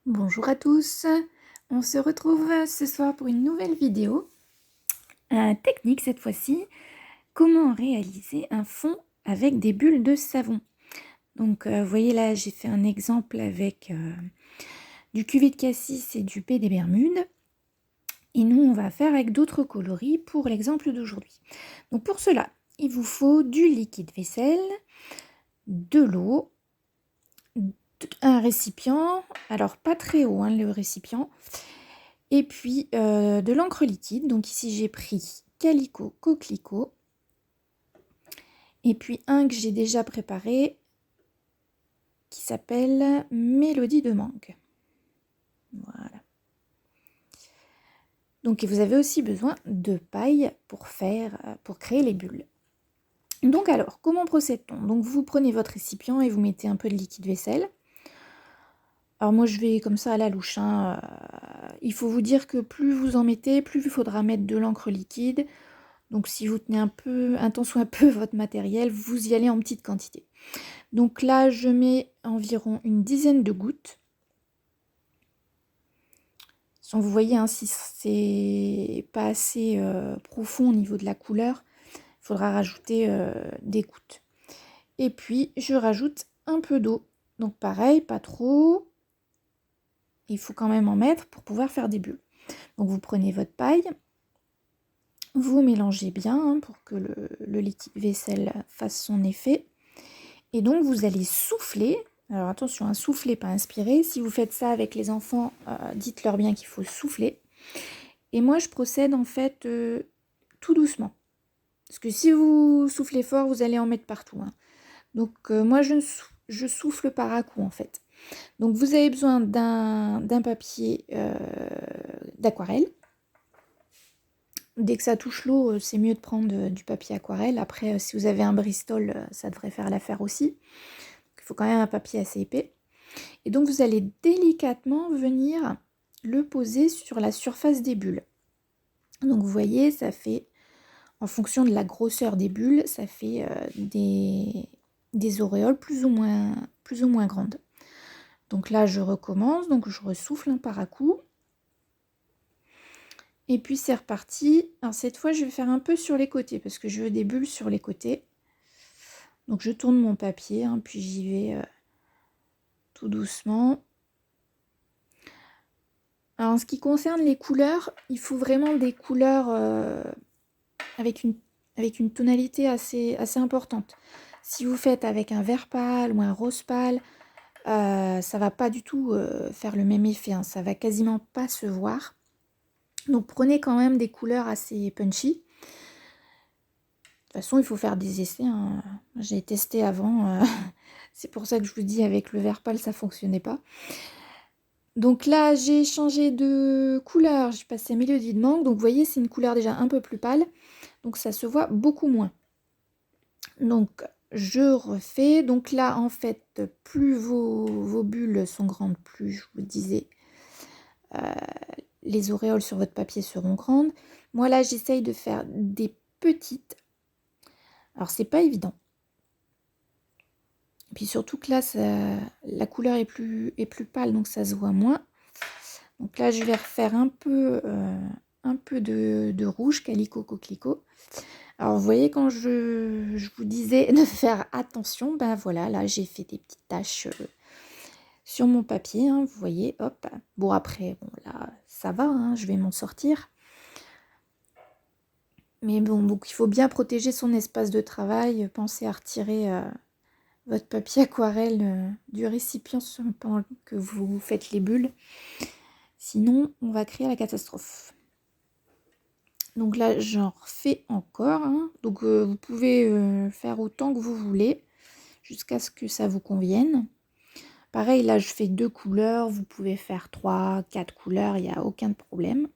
Bonjour à tous, on se retrouve ce soir pour une nouvelle vidéo. Technique cette fois-ci, comment réaliser un fond avec des bulles de savon. Donc vous voyez là j'ai fait un exemple avec du cuvée de cassis et du baie des Bermudes. Et nous on va faire avec d'autres coloris pour l'exemple d'aujourd'hui. Donc pour cela, il vous faut du liquide vaisselle, de l'eau, un récipient, alors pas très haut le récipient, et puis de l'encre liquide. Donc ici j'ai pris Calico Coquelicot, et puis un que j'ai déjà préparé qui s'appelle Mélodie de mangue. Voilà. Donc vous avez aussi besoin de paille pour créer les bulles. Donc alors, comment procède-t-on? Donc vous prenez votre récipient et vous mettez un peu de liquide vaisselle. Alors moi je vais comme ça à la louche. Il faut vous dire que plus vous en mettez, plus il faudra mettre de l'encre liquide. Donc si vous tenez un tant soit peu votre matériel, vous y allez en petite quantité. Donc là je mets environ une dizaine de gouttes. Donc vous voyez, si c'est pas assez profond au niveau de la couleur, il faudra rajouter des gouttes. Et puis je rajoute un peu d'eau. Donc pareil, pas trop. Il faut quand même en mettre pour pouvoir faire des bulles. Donc vous prenez votre paille, vous mélangez bien pour que le liquide vaisselle fasse son effet. Et donc vous allez souffler. Alors attention, souffler, pas inspirer. Si vous faites ça avec les enfants, dites-leur bien qu'il faut souffler. Et moi je procède en fait tout doucement. Parce que si vous soufflez fort, vous allez en mettre partout. Donc moi je souffle par à-coups en fait. Donc vous avez besoin d'un papier d'aquarelle. Dès que ça touche l'eau, c'est mieux de prendre du papier aquarelle. Après, si vous avez un Bristol, ça devrait faire l'affaire aussi. Il faut quand même un papier assez épais. Et donc vous allez délicatement venir le poser sur la surface des bulles. Donc vous voyez, ça fait, en fonction de la grosseur des bulles, ça fait des auréoles plus ou moins grandes. Donc là, je recommence, donc je ressouffle par à-coups. Et puis c'est reparti. Alors cette fois, je vais faire un peu sur les côtés parce que je veux des bulles sur les côtés. Donc je tourne mon papier, puis j'y vais tout doucement. Alors en ce qui concerne les couleurs, il faut vraiment des couleurs avec une tonalité assez importante. Si vous faites avec un vert pâle ou un rose pâle, ça va pas du tout faire le même effet. Ça va quasiment pas se voir. Donc prenez quand même des couleurs assez punchy. De toute façon, il faut faire des essais. J'ai testé avant. C'est pour ça que je vous dis, avec le vert pâle, ça fonctionnait pas. Donc là, j'ai changé de couleur. J'ai passé à Mélodie de mangue. Donc vous voyez, c'est une couleur déjà un peu plus pâle. Donc ça se voit beaucoup moins. Donc je refais. Donc là, en fait, plus vos bulles sont grandes, plus je vous disais, les auréoles sur votre papier seront grandes. Moi là, j'essaye de faire des petites. Alors c'est pas évident. Et puis surtout que là, la couleur est plus pâle, donc ça se voit moins. Donc là, je vais refaire un peu de rouge, Calico Coquelicot. Alors vous voyez, quand je vous disais de faire attention, ben voilà, là j'ai fait des petites taches sur mon papier, vous voyez, hop. Bon après, bon là, ça va, je vais m'en sortir. Mais bon, donc il faut bien protéger son espace de travail. Pensez à retirer votre papier aquarelle du récipient pendant que vous faites les bulles. Sinon, on va créer la catastrophe. Donc là, j'en refais encore. Donc vous pouvez faire autant que vous voulez, jusqu'à ce que ça vous convienne. Pareil, là, je fais 2 couleurs. Vous pouvez faire 3, 4 couleurs, il n'y a aucun problème.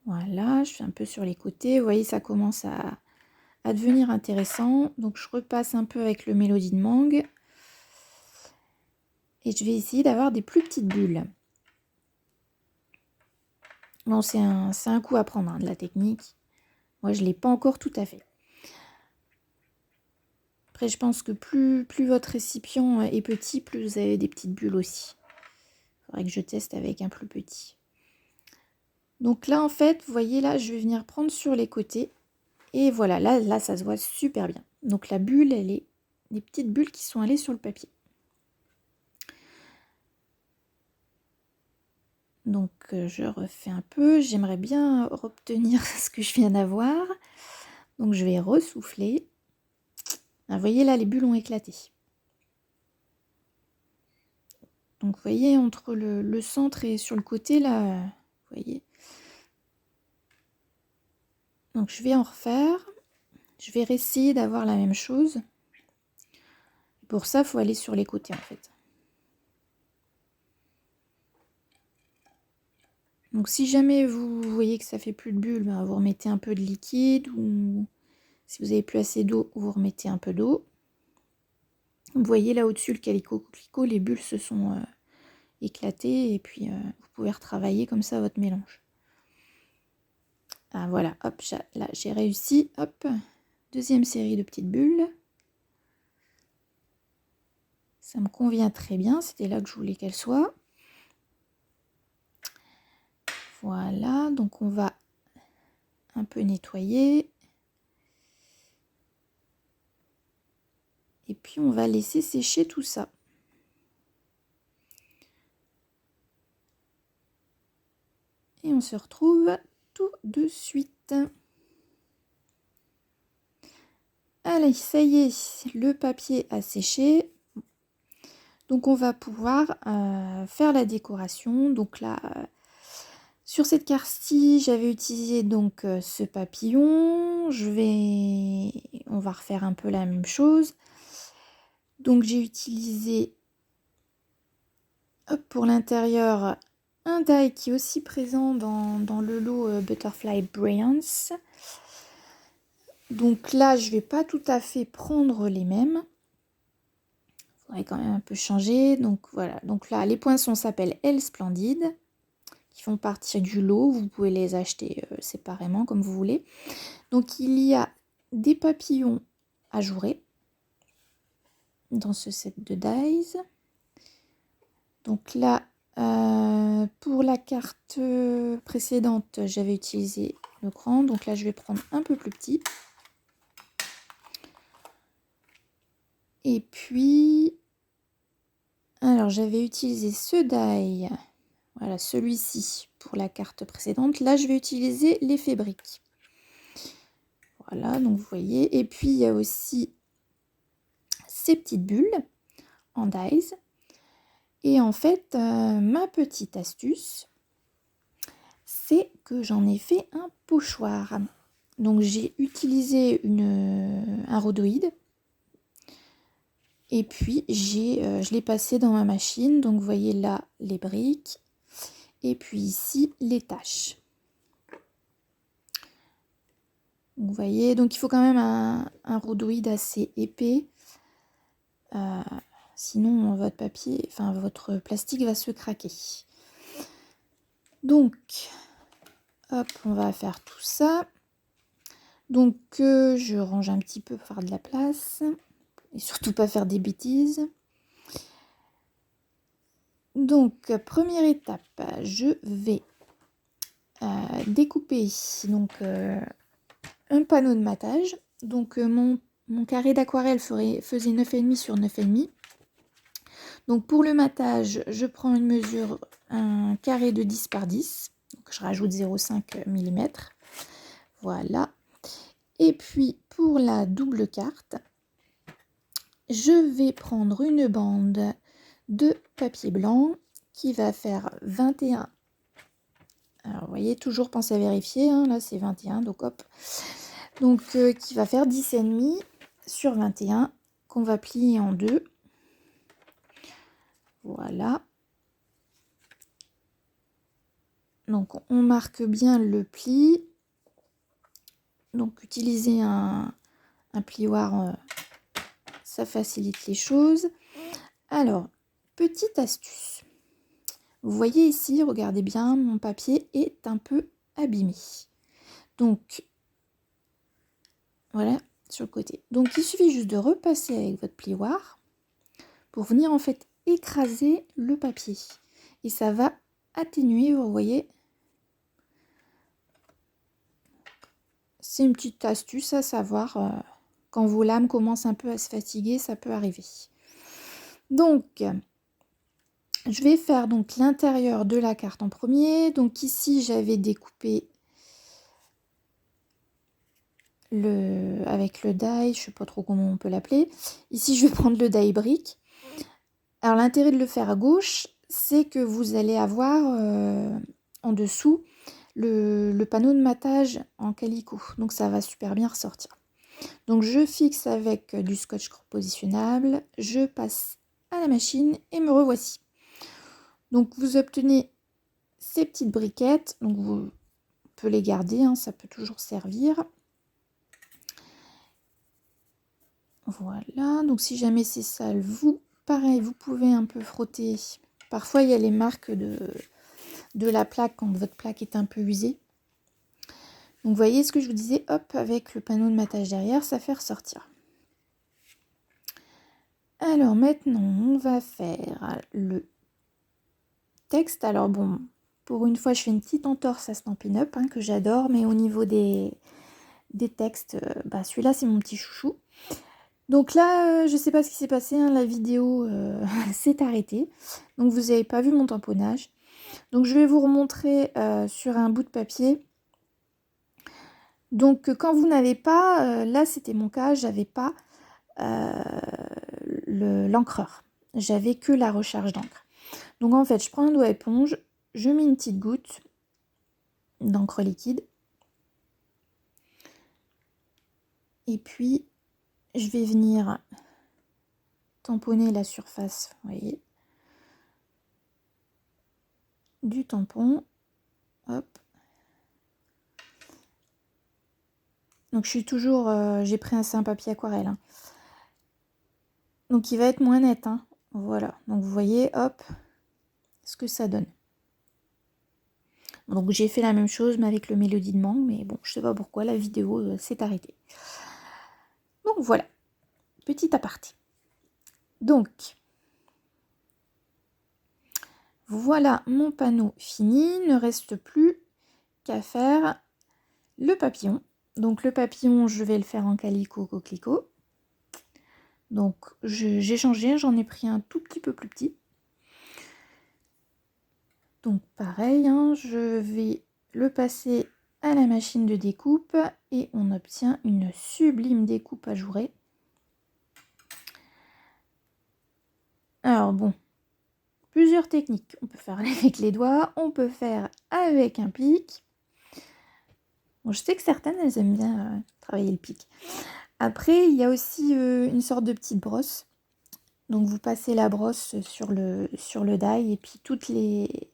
Voilà, je fais un peu sur les côtés. Vous voyez, ça commence à devenir intéressant. Donc je repasse un peu avec le Mélodie de mangue. Et je vais essayer d'avoir des plus petites bulles. Bon, c'est un coup à prendre, de la technique. Moi, je ne l'ai pas encore tout à fait. Après, je pense que plus votre récipient est petit, plus vous avez des petites bulles aussi. Il faudrait que je teste avec un plus petit. Donc là, en fait, vous voyez, là, je vais venir prendre sur les côtés. Et voilà, là, ça se voit super bien. Donc la bulle, elle est des petites bulles qui sont allées sur le papier. Donc je refais un peu. J'aimerais bien obtenir ce que je viens d'avoir. Donc je vais ressouffler. Ah, vous voyez, là, les bulles ont éclaté. Donc vous voyez, entre le centre et sur le côté, là, vous voyez. Donc je vais en refaire. Je vais essayer d'avoir la même chose. Pour ça, il faut aller sur les côtés, en fait. Donc si jamais vous voyez que ça fait plus de bulles, ben, vous remettez un peu de liquide, ou si vous n'avez plus assez d'eau, vous remettez un peu d'eau. Vous voyez là au-dessus le calico coquelicot, les bulles se sont éclatées, et puis vous pouvez retravailler comme ça votre mélange. Ah voilà, hop, là j'ai réussi, hop, deuxième série de petites bulles. Ça me convient très bien, c'était là que je voulais qu'elle soit. Voilà, donc on va un peu nettoyer. Et puis on va laisser sécher tout ça. Et on se retrouve tout de suite. Allez, ça y est, le papier a séché. Donc on va pouvoir faire la décoration. Donc là, sur cette carte-ci, j'avais utilisé donc ce papillon. On va refaire un peu la même chose. Donc j'ai utilisé pour l'intérieur un die qui est aussi présent dans le lot Butterfly Brilliance. Donc là, je vais pas tout à fait prendre les mêmes. Il faudrait quand même un peu changer. Donc voilà. Donc là, les poinçons s'appellent Elle Splendide, qui font partie du lot. Vous pouvez les acheter séparément comme vous voulez. Donc il y a des papillons ajourés dans ce set de dies. Donc là, pour la carte précédente, j'avais utilisé le grand. Donc là, je vais prendre un peu plus petit. Et puis, alors j'avais utilisé ce die, voilà, celui-ci pour la carte précédente. Là, je vais utiliser l'effet brique. Voilà, donc vous voyez. Et puis, il y a aussi ces petites bulles en dies. Et en fait, ma petite astuce, c'est que j'en ai fait un pochoir. Donc, j'ai utilisé un rhodoïde. Et puis, je l'ai passé dans ma machine. Donc, vous voyez là les briques. Et puis ici, les taches. Vous voyez, donc il faut quand même un rhodoïde assez épais. Sinon, votre plastique va se craquer. Donc, hop, on va faire tout ça. Donc, je range un petit peu pour faire de la place. Et surtout pas faire des bêtises. Donc, première étape, je vais découper donc, un panneau de matage. Donc, mon carré d'aquarelle faisait 9,5 sur 9,5. Donc, pour le matage, je prends une mesure, un carré de 10 par 10. Donc, je rajoute 0,5 mm. Voilà. Et puis, pour la double carte, je vais prendre une bande de papier blanc qui va faire 21. Alors, vous voyez, toujours pensez à vérifier. Hein, là, c'est 21, donc hop. Donc, qui va faire 10,5 sur 21, qu'on va plier en deux. Voilà. Donc, on marque bien le pli. Donc, utiliser un plioir, ça facilite les choses. Alors, petite astuce. Vous voyez ici, regardez bien, mon papier est un peu abîmé. Donc, voilà, sur le côté. Donc il suffit juste de repasser avec votre plioir pour venir en fait écraser le papier. Et ça va atténuer, vous voyez. C'est une petite astuce à savoir. Quand vos lames commencent un peu à se fatiguer, ça peut arriver. Donc, je vais faire donc l'intérieur de la carte en premier. Donc ici, j'avais découpé avec le die, je sais pas trop comment on peut l'appeler. Ici, je vais prendre le die brique. Alors l'intérêt de le faire à gauche, c'est que vous allez avoir en dessous le panneau de matage en calicot. Donc ça va super bien ressortir. Donc je fixe avec du scotch positionnable, je passe à la machine et me revoici. Donc vous obtenez ces petites briquettes, donc vous pouvez les garder, hein, ça peut toujours servir. Voilà, donc si jamais c'est sale, pareil, vous pouvez un peu frotter. Parfois il y a les marques de la plaque quand votre plaque est un peu usée. Donc vous voyez ce que je vous disais, hop, avec le panneau de matage derrière, ça fait ressortir. Alors maintenant, on va faire le texte. Alors bon, pour une fois, je fais une petite entorse à Stampin' Up, hein, que j'adore, mais au niveau des textes, celui-là, c'est mon petit chouchou. Donc là, je ne sais pas ce qui s'est passé, hein, la vidéo s'est arrêtée. Donc vous n'avez pas vu mon tamponnage. Donc je vais vous remontrer sur un bout de papier. Donc quand vous n'avez pas, là c'était mon cas, j'avais pas l'encreur. J'avais que la recharge d'encre. Donc en fait, je prends un doigt éponge, je mets une petite goutte d'encre liquide. Et puis, je vais venir tamponner la surface, vous voyez, du tampon. Hop. Donc je suis toujours, j'ai pris un papier aquarelle, hein. Donc il va être moins net, hein. Voilà, donc vous voyez, hop, ce que ça donne. Donc j'ai fait la même chose mais avec le mélodie de mangue, mais bon, je sais pas pourquoi la vidéo s'est arrêtée. Donc voilà, petit aparté. Donc voilà mon panneau fini, il ne reste plus qu'à faire le papillon. Donc le papillon, je vais le faire en calicot coquelicot. Donc j'ai changé, j'en ai pris un tout petit peu plus petit. Donc pareil, hein, je vais le passer à la machine de découpe et on obtient une sublime découpe ajourée. Alors bon, plusieurs techniques. On peut faire avec les doigts, on peut faire avec un pic. Bon, je sais que certaines, elles aiment bien travailler le pic. Après, il y a aussi une sorte de petite brosse. Donc vous passez la brosse sur le die et puis tous les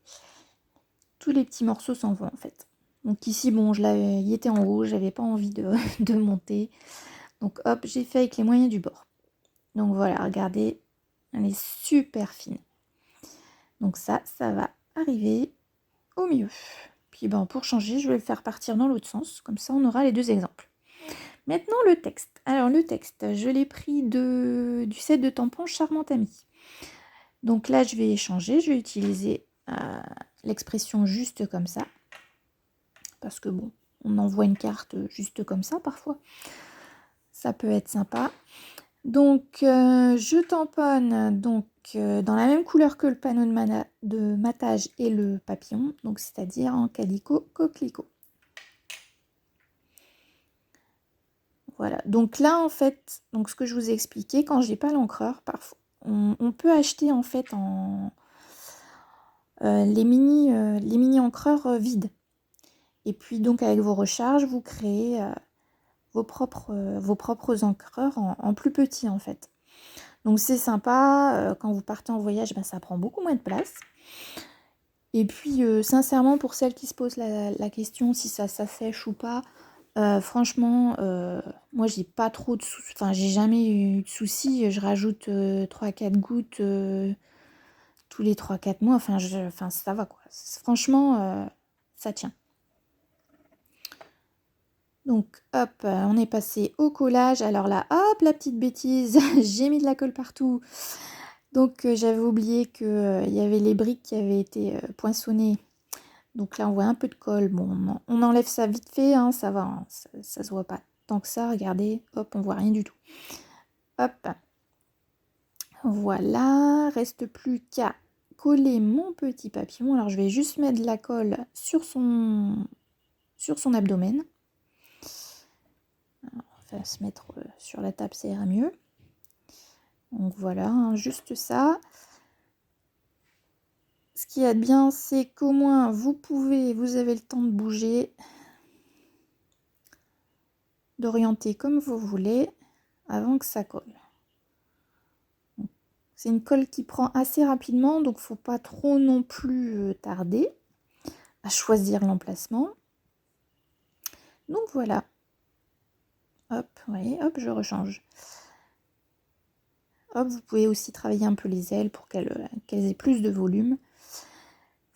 petits morceaux s'en vont en fait. Donc ici, bon, il était en rouge, j'avais pas envie de monter. Donc hop, j'ai fait avec les moyens du bord. Donc voilà, regardez, elle est super fine. Donc ça va arriver au milieu. Puis pour changer, je vais le faire partir dans l'autre sens. Comme ça, on aura les deux exemples. Maintenant, le texte. Alors, le texte, je l'ai pris du set de tampons Charmante Amie. Donc là, je vais changer. Je vais utiliser l'expression juste comme ça. Parce que bon, on envoie une carte juste comme ça parfois. Ça peut être sympa. Donc, je tamponne dans la même couleur que le panneau de matage et le papillon. Donc, c'est-à-dire en calicot coquelicot. Voilà, donc là en fait, donc ce que je vous ai expliqué, quand j'ai pas l'encreur, parfois on peut acheter en fait les mini encreurs vides. Et puis donc avec vos recharges, vous créez vos propres encreurs en plus petit en fait. Donc c'est sympa, quand vous partez en voyage, ça prend beaucoup moins de place. Et puis sincèrement, pour celles qui se posent la question si ça s'assèche ou pas, franchement, moi j'ai pas trop de soucis, enfin j'ai jamais eu de soucis, je rajoute 3-4 gouttes tous les 3-4 mois, enfin ça va quoi. Franchement, ça tient. Donc hop, on est passé au collage. Alors là, hop, la petite bêtise, j'ai mis de la colle partout. Donc j'avais oublié qu'il y avait les briques qui avaient été poinçonnées. Donc là, on voit un peu de colle. Bon, on enlève ça vite fait, hein, ça va, hein, ça se voit pas tant que ça. Regardez, hop, on voit rien du tout. Hop, voilà, reste plus qu'à coller mon petit papillon. Alors je vais juste mettre de la colle sur son abdomen. Alors, on va se mettre sur la table, ça ira mieux. Donc voilà, hein, juste ça. Ce qui est bien, c'est qu'au moins vous avez le temps de bouger, d'orienter comme vous voulez avant que ça colle. C'est une colle qui prend assez rapidement, donc faut pas trop non plus tarder à choisir l'emplacement. Donc voilà. Hop, vous voyez, hop, je rechange. Hop, vous pouvez aussi travailler un peu les ailes pour qu'elles aient plus de volume.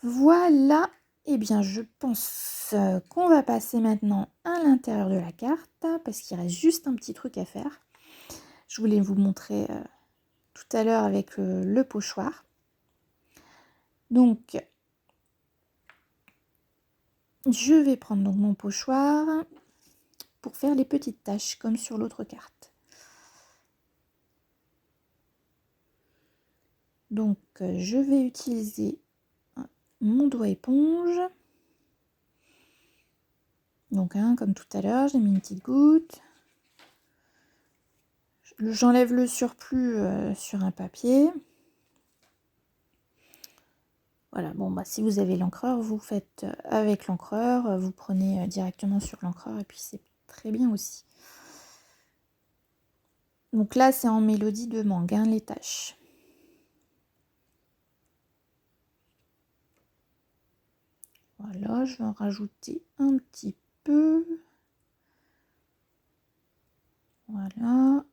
Voilà. Eh bien, je pense qu'on va passer maintenant à l'intérieur de la carte, parce qu'il reste juste un petit truc à faire. Je voulais vous montrer tout à l'heure avec le pochoir. Donc, je vais prendre donc mon pochoir pour faire les petites taches comme sur l'autre carte. Donc, je vais utiliser mon doigt éponge. Donc, comme tout à l'heure, j'ai mis une petite goutte. J'enlève le surplus sur un papier. Voilà, bon, bah, si vous avez l'encreur, vous faites avec l'encreur. Vous prenez directement sur l'encreur et puis c'est très bien aussi. Donc là, c'est en mélodie de mangue, hein, les taches. Voilà, je vais en rajouter un petit peu. Voilà.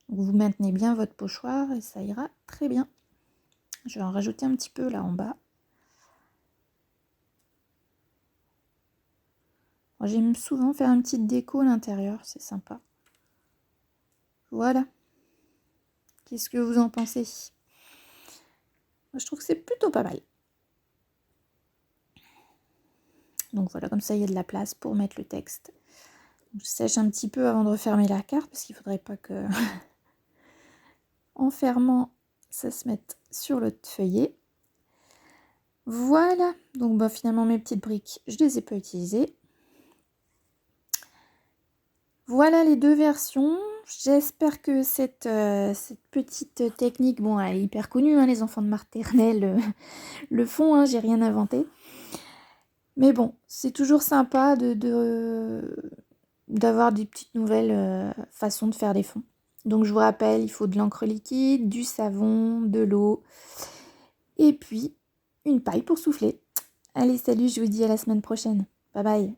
Vous maintenez bien votre pochoir et ça ira très bien. Je vais en rajouter un petit peu là en bas. J'aime souvent faire une petite déco à l'intérieur, c'est sympa. Voilà. Qu'est-ce que vous en pensez? Moi, je trouve que c'est plutôt pas mal. Donc voilà, comme ça il y a de la place pour mettre le texte. Je sèche un petit peu avant de refermer la carte parce qu'il ne faudrait pas que en fermant ça se mette sur le feuillet. Voilà, donc bah, finalement mes petites briques je les ai pas utilisées. Voilà les deux versions. J'espère que cette petite technique, bon elle est hyper connue, hein, les enfants de maternelle le font, hein, j'ai rien inventé. Mais bon, c'est toujours sympa d'avoir des petites nouvelles façons de faire des fonds. Donc je vous rappelle, il faut de l'encre liquide, du savon, de l'eau et puis une paille pour souffler. Allez, salut, je vous dis à la semaine prochaine. Bye bye.